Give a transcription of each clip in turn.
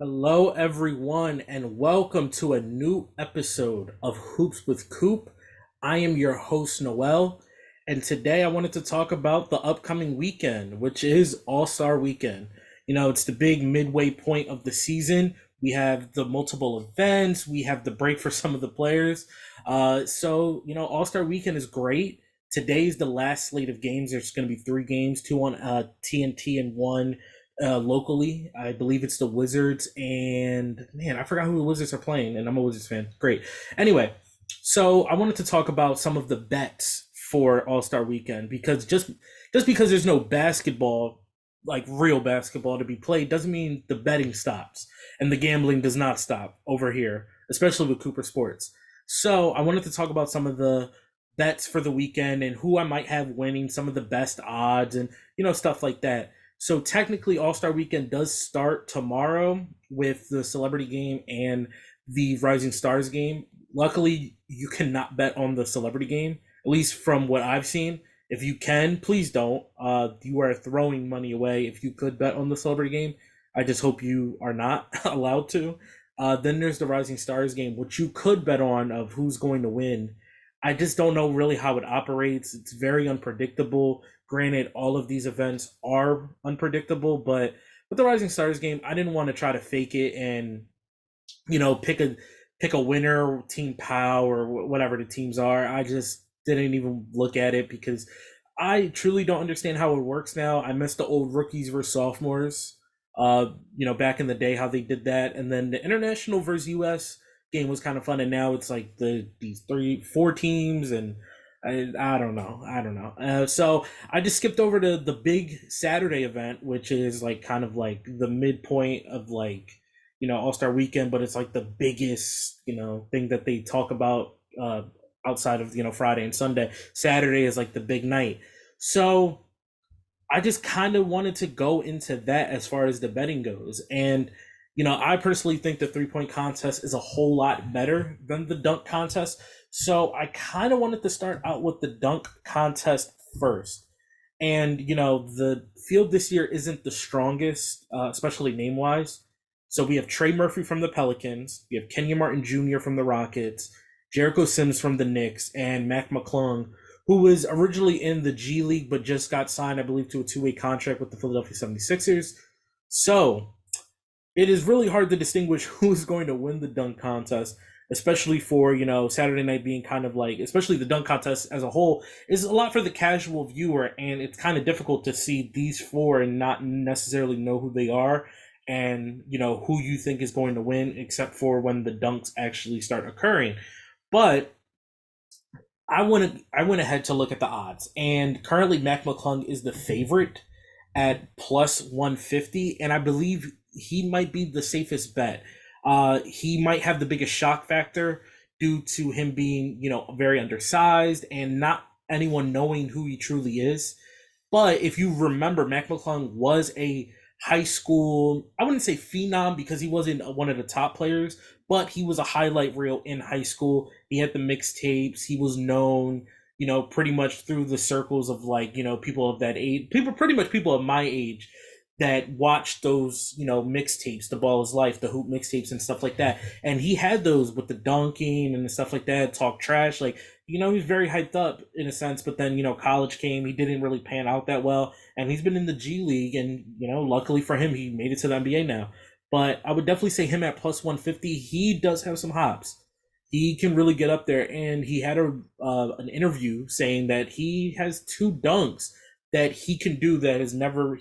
Hello, everyone, and welcome to a new episode of Hoops with Coop. I am your host, Noel, and today I wanted to talk about the upcoming weekend, which is All Star Weekend. It's the big midway point of the season. We have the multiple events, we have the break for some of the players. All Star Weekend is great. Today's the last slate of games. There's going to be three games, two on TNT and one locally. I believe it's the Wizards, and man, I forgot who the Wizards are playing, and I'm a Wizards fan. Great. Anyway, so I wanted to talk about some of the bets for All Star Weekend because just because there's no basketball, like real basketball to be played, doesn't mean the betting stops and the gambling does not stop over here, especially with Cooper Sports. So I wanted to talk about some of the bets for the weekend and who I might have winning, some of the best odds, and stuff like that. So technically, All Star Weekend does start tomorrow with the Celebrity Game and the Rising Stars game. Luckily, you cannot bet on the Celebrity Game, at least from what I've seen. If you can, please don't. You are throwing money away if you could bet on the Celebrity Game. I just hope you are not allowed to. Then there's the Rising Stars game, which you could bet on of who's going to win. I just don't know really how it operates. It's very unpredictable. Granted, all of these events are unpredictable, but with the Rising Stars game, I didn't want to try to fake it and pick a winner, Team Pow or whatever the teams are. I just didn't even look at it because I truly don't understand how it works now. I miss the old rookies versus sophomores. Back in the day how they did that, and then the international versus US game was kind of fun, and now it's like these four teams, and I don't know. So I just skipped over to the big Saturday event, which is like kind of like the midpoint of like All Star Weekend, but it's like the biggest thing that they talk about outside of Friday and Sunday. Saturday is like the big night. So I just kind of wanted to go into that as far as the betting goes. And, I personally think the 3-point contest is a whole lot better than the dunk contest. So I kind of wanted to start out with the dunk contest first. And, the field this year isn't the strongest, especially name wise. So we have Trey Murphy from the Pelicans, we have Kenyon Martin Jr. from the Rockets, Jericho Sims from the Knicks, and Mac McClung, who was originally in the G League but just got signed, I believe, to a two-way contract with the Philadelphia 76ers. So it is really hard to distinguish who's going to win the dunk contest, especially for, Saturday night being kind of like, especially the dunk contest as a whole, is a lot for the casual viewer, and it's kind of difficult to see these four and not necessarily know who they are and, who you think is going to win, except for when the dunks actually start occurring. But I went ahead to look at the odds, and currently Mac McClung is the favorite at plus 150, and I believe he might be the safest bet. He might have the biggest shock factor due to him being, very undersized and not anyone knowing who he truly is. But if you remember, Mac McClung was a high school, I wouldn't say phenom because he wasn't one of the top players, but he was a highlight reel in high school. He had the mixtapes. He was known, pretty much through the circles of like, people of that age, people of my age that watched those, mixtapes, The Ball is Life, the hoop mixtapes and stuff like that. And he had those with the dunking and the stuff like that, talk trash. Like, he was very hyped up in a sense, but then, college came, he didn't really pan out that well. And he's been in the G League, and, luckily for him, he made it to the NBA now. But I would definitely say him at plus 150. He does have some hops. He can really get up there, and he had an interview saying that he has two dunks that he can do that has never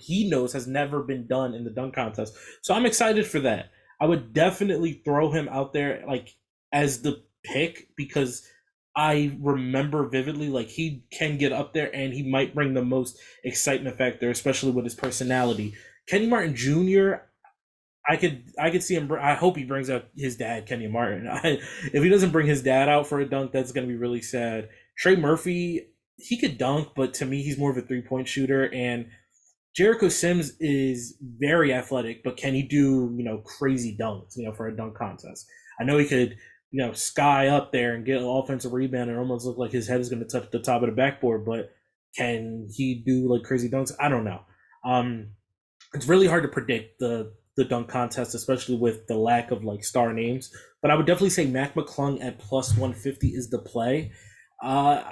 been done in the dunk contest. So I'm excited for that. I would definitely throw him out there like as the pick because I remember vividly like he can get up there and he might bring the most excitement factor, especially with his personality. Kenny Martin Jr. I could see him. I hope he brings out his dad, Kenny Martin. If he doesn't bring his dad out for a dunk, that's going to be really sad. Trey Murphy, he could dunk, but to me, he's more of a 3-point shooter. And Jericho Sims is very athletic, but can he do crazy dunks? For a dunk contest, I know he could sky up there and get an offensive rebound and almost look like his head is going to touch the top of the backboard. But can he do like crazy dunks? I don't know. It's really hard to predict the the dunk contest, especially with the lack of like star names. But I would definitely say Mac McClung at plus 150 is the play. Uh,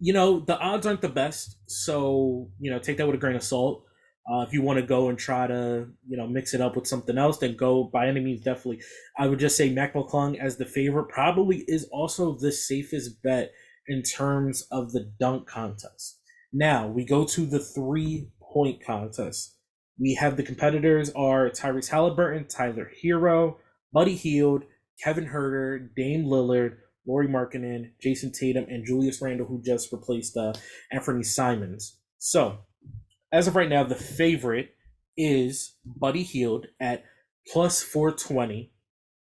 the odds aren't the best, so take that with a grain of salt. If you want to go and try to mix it up with something else, then go by any means. Definitely, I would just say Mac McClung as the favorite probably is also the safest bet in terms of the dunk contest. Now we go to the 3-point contest. We have the competitors are Tyrese Halliburton, Tyler Hero, Buddy Hield, Kevin Herter, Dame Lillard, Lauri Markkanen, Jason Tatum, and Julius Randle, who just replaced Anthony Simons. So, as of right now, the favorite is Buddy Hield at plus 420.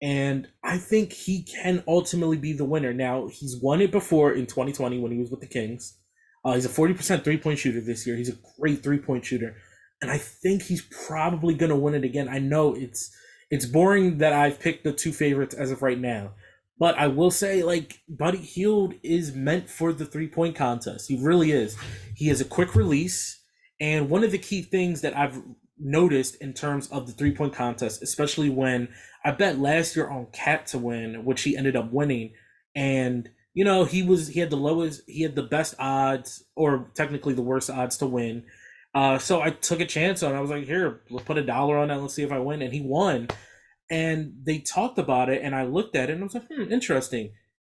And I think he can ultimately be the winner. Now, he's won it before in 2020 when he was with the Kings. He's a 40% three-point shooter this year. He's a great three-point shooter. And I think he's probably going to win it again. I know it's boring that I've picked the two favorites as of right now. But I will say, like, Buddy Hield is meant for the three-point contest. He really is. He has a quick release. And one of the key things that I've noticed in terms of the three-point contest, especially when I bet last year on Cat to win, which he ended up winning, and he had the best odds, or technically the worst odds to win. So I took a chance on it. I was like, here, let's put $1 on that. Let's see if I win. And he won. And they talked about it, and I looked at it, and I was like, interesting.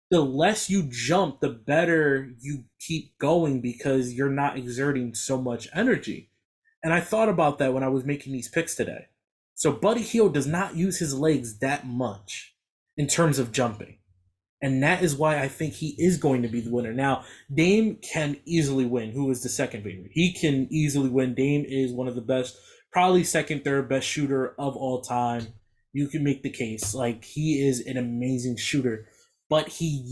The less you jump, the better you keep going because you're not exerting so much energy. And I thought about that when I was making these picks today. So Buddy Hield does not use his legs that much in terms of jumping. And that is why I think he is going to be the winner. Now, Dame can easily win, who is the second favorite. He can easily win. Dame is one of the best, probably second, third best shooter of all time. You can make the case. Like, he is an amazing shooter. But he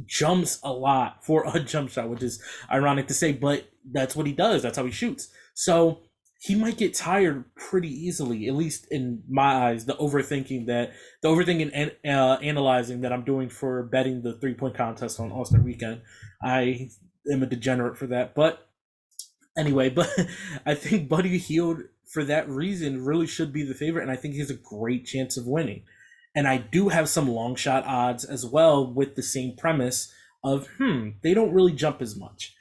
jumps a lot for a jump shot, which is ironic to say, but that's what he does. That's how he shoots. So he might get tired pretty easily, at least in my eyes, the overthinking and analyzing that I'm doing for betting the 3-point contest on All-Star Weekend. I am a degenerate for that. But anyway, I think Buddy Hield, for that reason, really should be the favorite, and I think he has a great chance of winning. And I do have some long shot odds as well with the same premise of, they don't really jump as much.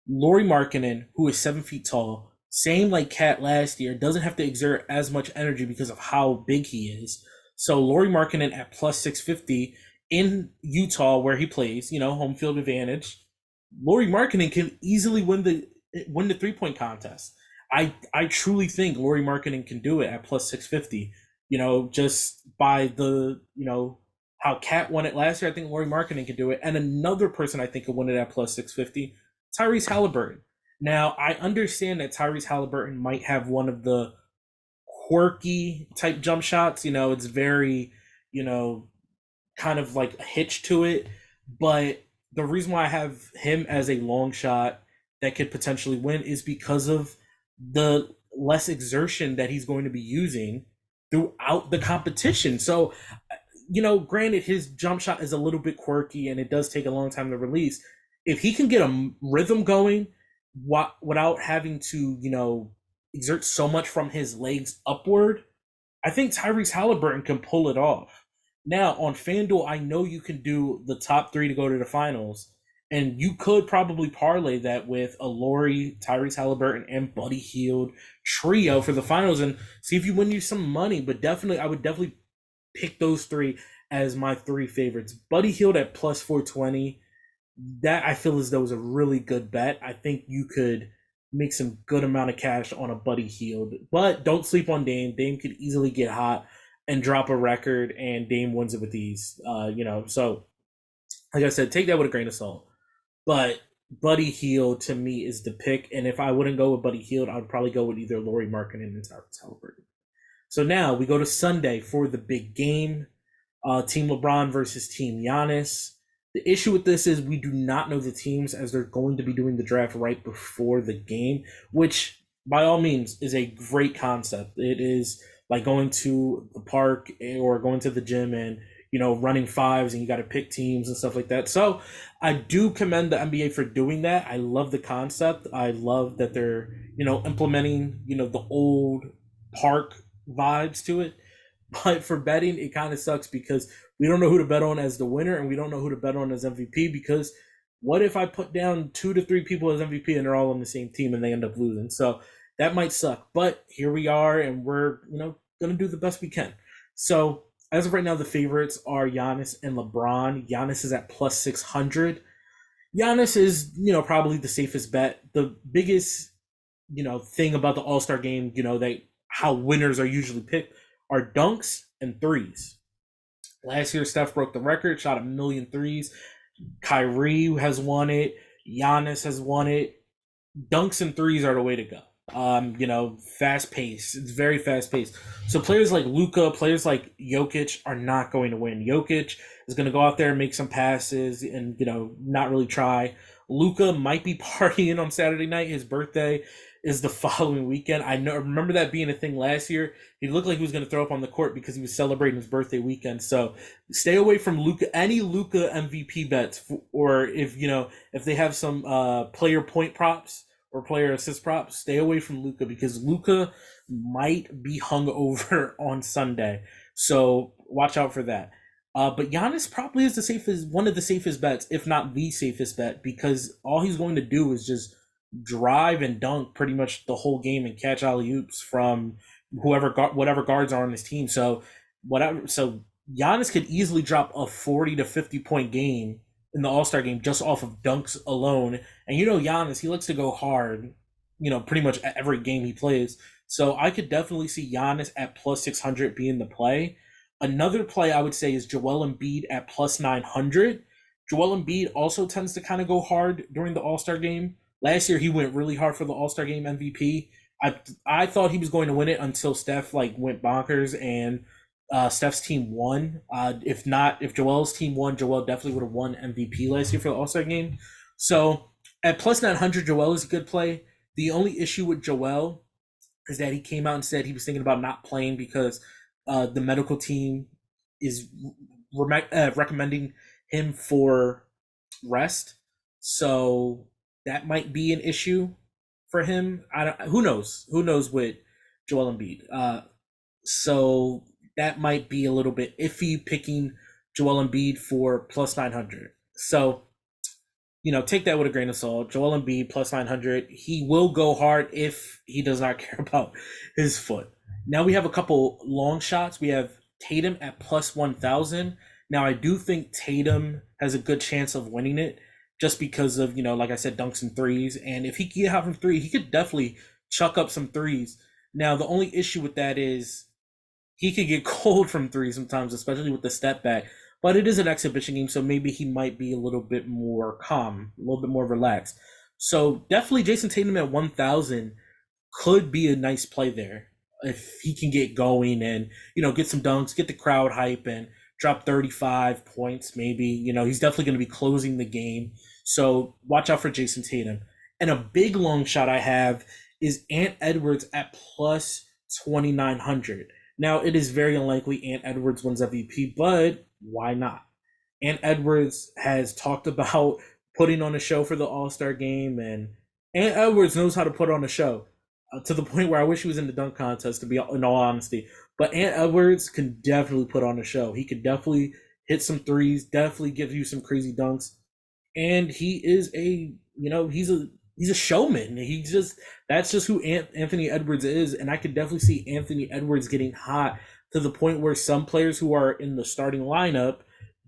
Lauri Markkanen, who is 7 feet tall, same like Cat last year, doesn't have to exert as much energy because of how big he is. So Lauri Markkanen at plus 650 in Utah, where he plays, home field advantage. Lauri Markkanen can easily win the 3-point contest. I truly think Lauri Markkanen can do it at plus 650. Just by how Cat won it last year, I think Lauri Markkanen can do it. And another person I think could win it at plus 650, Tyrese Halliburton. Now, I understand that Tyrese Halliburton might have one of the quirky type jump shots. It's very, kind of like a hitch to it. But the reason why I have him as a long shot that could potentially win is because of the less exertion that he's going to be using throughout the competition. So, granted, his jump shot is a little bit quirky and it does take a long time to release. If he can get a rhythm going without having to, exert so much from his legs upward, I think Tyrese Halliburton can pull it off. Now, on FanDuel, I know you can do the top 3 to go to the finals, and you could probably parlay that with a Lauri, Tyrese Halliburton, and Buddy Hield trio for the finals and see if you win you some money. But I would definitely pick those 3 as my 3 favorites. Buddy Hield at plus 420, that I feel as though is a really good bet. I think you could make some good amount of cash on a Buddy Hield. But don't sleep on Dame. Dame could easily get hot and drop a record, and Dame wins it with ease. So like I said, take that with a grain of salt. But Buddy Hield, to me, is the pick. And if I wouldn't go with Buddy Hield, I would probably go with either Lauri Markkanen and Tyrese Halliburton. So now we go to Sunday for the big game. Team LeBron versus Team Giannis. The issue with this is we do not know the teams, as they're going to be doing the draft right before the game, which by all means is a great concept. It is like going to the park or going to the gym and running fives and you got to pick teams and stuff like that. So I do commend the NBA for doing that. I love the concept. I love that they're, implementing, the old park vibes to it. But for betting, it kind of sucks because we don't know who to bet on as the winner, and we don't know who to bet on as MVP. Because what if I put down 2 to 3 people as MVP and they're all on the same team and they end up losing? So that might suck. But here we are, and we're gonna do the best we can. So as of right now, the favorites are Giannis and LeBron. Giannis is at plus 600. Giannis is probably the safest bet. The biggest thing about the All Star game, that how winners are usually picked are dunks and threes. Last year, Steph broke the record, shot a million threes. Kyrie has won it. Giannis has won it. Dunks and threes are the way to go. Fast pace. It's very fast paced. So players like Luka, players like Jokic are not going to win. Jokic is going to go out there and make some passes and not really try. Luka might be partying on Saturday night. His birthday is the following weekend. Remember that being a thing last year. He looked like he was going to throw up on the court because he was celebrating his birthday weekend. So stay away from Luka. Any Luka MVP bets, or if they have some player point props or player assist props, stay away from Luka because Luka might be hung over on Sunday. So watch out for that. But Giannis probably is one of the safest bets, if not the safest bet, because all he's going to do is just drive and dunk pretty much the whole game and catch alley oops from whatever guards are on his team. So Giannis could easily drop a 40 to 50 point game in the All-Star game just off of dunks alone. And Giannis, he likes to go hard, pretty much every game he plays. So I could definitely see Giannis at plus 600 being the play. Another play I would say is Joel Embiid at plus 900. Joel Embiid also tends to kind of go hard during the All-Star game. Last year, he went really hard for the All-Star game MVP. I thought he was going to win it until Steph went bonkers and Steph's team won. If Joel's team won, Joel definitely would have won MVP last year for the All-Star game. So at plus 900, Joel is a good play. The only issue with Joel is that he came out and said he was thinking about not playing because the medical team is recommending him for rest. So that might be an issue for him. Who knows? Who knows with Joel Embiid? So that might be a little bit iffy picking Joel Embiid for plus 900. So, take that with a grain of salt. Joel Embiid plus 900. He will go hard if he does not care about his foot. Now we have a couple long shots. We have Tatum at plus 1,000. Now I do think Tatum has a good chance of winning it just because of, like I said, dunks and threes. And if he can get out from three, he could definitely chuck up some threes. Now, the only issue with that is he could get cold from three sometimes, especially with the step back. But it is an exhibition game, so maybe he might be a little bit more calm, a little bit more relaxed. So definitely Jason Tatum at 1,000 could be a nice play there if he can get going and, get some dunks, get the crowd hype, and drop 35 points maybe. He's definitely going to be closing the game. So watch out for Jason Tatum. And a big long shot I have is Ant Edwards at plus 2,900. Now, it is very unlikely Ant Edwards wins MVP, but why not? Ant Edwards has talked about putting on a show for the All-Star game, and Ant Edwards knows how to put on a show to the point where I wish he was in the dunk contest, to be in all honesty. But Ant Edwards can definitely put on a show. He could definitely hit some threes, definitely give you some crazy dunks. And he is he's a showman. That's just who Anthony Edwards is, and I could definitely see Anthony Edwards getting hot to the point where some players who are in the starting lineup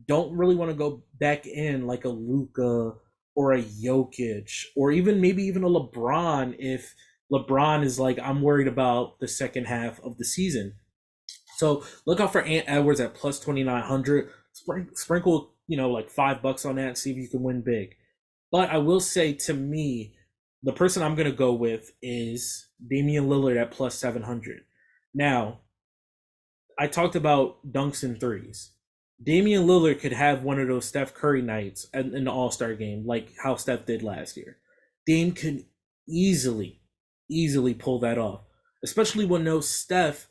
don't really want to go back in, like a Luka or a Jokic or maybe even a LeBron, if LeBron is like, I'm worried about the second half of the season. So look out for Ant Edwards at plus 2,900. Sprinkle like $5 on that, see if you can win big. But I will say, to me, the person I'm going to go with is Damian Lillard at plus 700. Now, I talked about dunks and threes. Damian Lillard could have one of those Steph Curry nights in the All-Star game, like how Steph did last year. Dame could easily pull that off, especially when no Steph,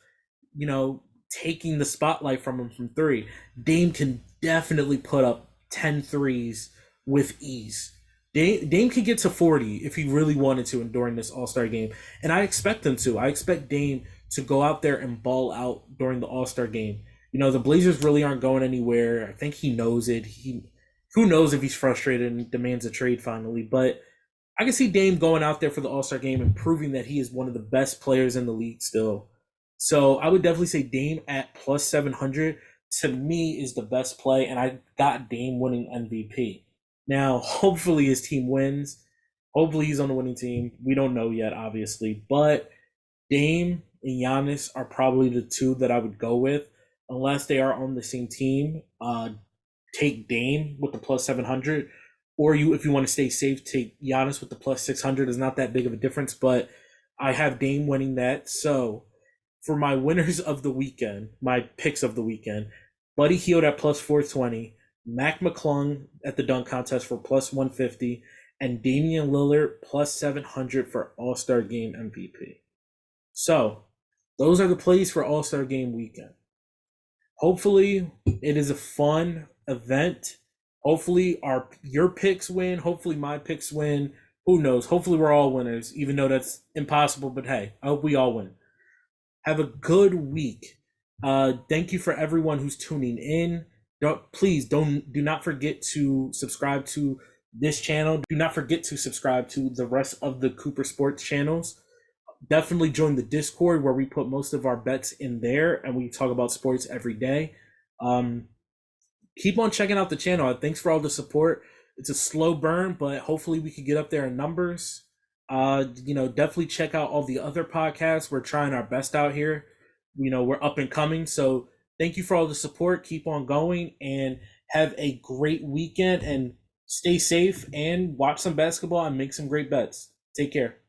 taking the spotlight from him from three. Dame can definitely put up 10 threes with ease. Dame could get to 40 if he really wanted to during this All-Star game, and I expect him to. I expect Dame to go out there and ball out during the All-Star game. The Blazers really aren't going anywhere. I think he knows it. Who knows if he's frustrated and demands a trade finally, but I can see Dame going out there for the All-Star game and proving that he is one of the best players in the league still. So I would definitely say Dame at plus 700 to me is the best play, and I got Dame winning MVP. Now, hopefully his team wins. Hopefully he's on the winning team. We don't know yet, obviously, but Dame and Giannis are probably the two that I would go with, unless they are on the same team. Take Dame with the plus 700, or if you want to stay safe, take Giannis with the plus 600. Is not that big of a difference, but I have Dame winning that. So for my winners of the weekend, my picks of the weekend, Buddy Hield at plus 420, Mac McClung at the dunk contest for plus 150, and Damian Lillard plus 700 for All-Star Game MVP. So those are the plays for All-Star Game weekend. Hopefully it is a fun event. Hopefully your picks win. Hopefully my picks win. Who knows? Hopefully we're all winners, even though that's impossible. But hey, I hope we all win. Have a good week. Thank you for everyone who's tuning in. Do not forget to subscribe to this channel. Do not forget to subscribe to the rest of the Cooper Sports channels. Definitely join the Discord where we put most of our bets in there and we talk about sports every day. Keep on checking out the channel. Thanks for all the support. It's a slow burn, but hopefully we can get up there in numbers. Definitely check out all the other podcasts. We're trying our best out here. We're up and coming. So thank you for all the support. Keep on going and have a great weekend and stay safe and watch some basketball and make some great bets. Take care.